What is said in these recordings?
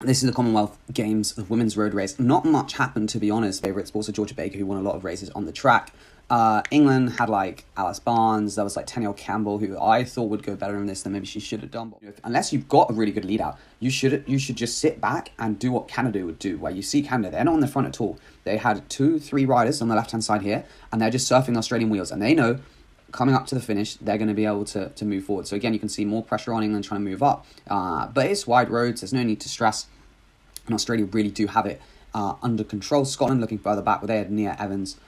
This is the Commonwealth Games, the women's road race. Not much happened, to be honest. Favourites, but also Georgia Baker, who won a lot of races on the track. England had like Alice Barnes. There was like Tenniel Campbell, who I thought would go better in this than maybe she should have done. But unless you've got a really good lead out, you should just sit back and do what Canada would do. Where you see Canada, they're not on the front at all. They had 2-3 riders on the left hand side here, and they're just surfing the Australian wheels, and they know coming up to the finish, they're going to be able to move forward. So again, you can see more pressure on England trying to move up. But it's wide roads. There's no need to stress. And Australia really do have it under control. Scotland looking further back, but they had Nia Evans,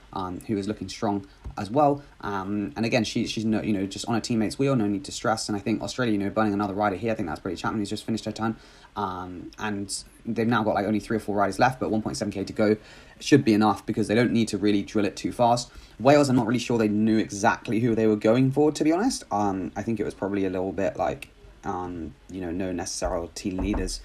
who is looking strong as well. And again, she's no, just on her teammate's wheel, no need to stress. And I think Australia, burning another rider here. I think that's British Chapman, who's just finished her turn. And they've now got like only 3 or 4 riders left, but 1.7k to go should be enough because they don't need to really drill it too fast. Wales, I'm not really sure they knew exactly who they were going for, to be honest. I think it was probably a little bit like, no necessary team leaders.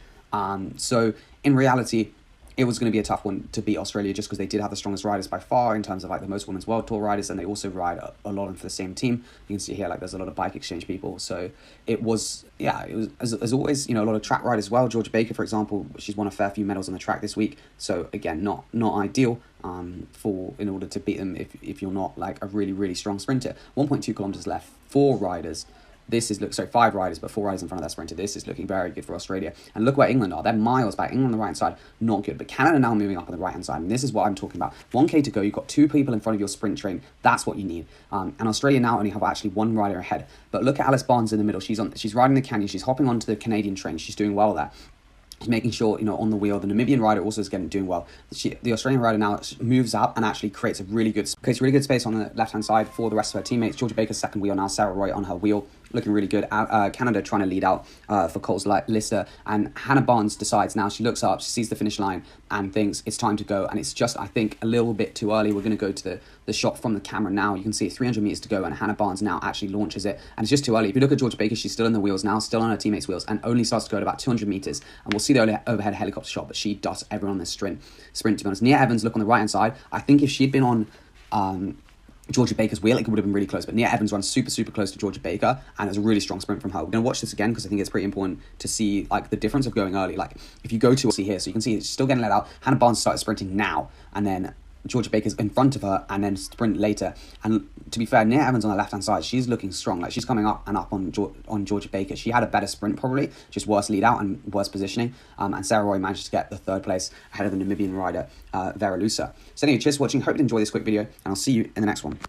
So in reality, it was going to be a tough one to beat Australia just because they did have the strongest riders by far in terms of like the most women's world tour riders, and they also ride a lot for the same team. You can see here like there's a lot of bike exchange people. So it was as always, a lot of track riders as well. Georgia Baker, for example, she's won a fair few medals on the track this week. So again, not ideal in order to beat them if you're not like a really, really strong sprinter. 1.2 kilometers left, 4 riders. 5 riders, but 4 riders in front of that sprinter. This is looking very good for Australia. And look where England are. They're miles back. England on the right-hand side, not good. But Canada now moving up on the right-hand side. And this is what I'm talking about. 1k to go. You've got 2 people in front of your sprint train. That's what you need. And Australia now only have actually 1 rider ahead. But look at Alice Barnes in the middle. She's riding the canyon. She's hopping onto the Canadian train. She's doing well there. She's making sure, on the wheel. The Namibian rider also is doing well. The Australian rider now moves up and actually creates really good space on the left-hand side for the rest of her teammates. Georgia Baker's second wheel now, Sarah Roy on her wheel, looking really good. Canada trying to lead out for Coles Lister. And Hannah Barnes decides now, she looks up, she sees the finish line and thinks it's time to go. And it's just, I think, a little bit too early. We're going to go to the shot from the camera now. You can see 300 meters to go, and Hannah Barnes now actually launches it. And it's just too early. If you look at Georgia Baker, she's still in the wheels now, still on her teammates' wheels, and only starts to go at about 200 meters. And we'll see the overhead helicopter shot, but she dots everyone on this sprint, to be honest. Nia Evans, look on the right-hand side. I think if she'd been on Georgia Baker's wheel, it would have been really close, but Nia Evans runs super, super close to Georgia Baker, and it's a really strong sprint from her. We're going to watch this again because I think it's pretty important to see like the difference of going early. Like if you go to see here, so you can see it's still getting let out. Hannah Barnes started sprinting now, and then Georgia Baker's in front of her, and then sprint later. And to be fair, Nia Evans on the left-hand side, she's looking strong. Like she's coming up and up on Georgia Baker. She had a better sprint probably, just worse lead out and worse positioning. And Sarah Roy managed to get the 3rd place ahead of the Namibian rider, Vera Lusa. So anyway, cheers for watching. Hope you enjoyed this quick video, and I'll see you in the next one.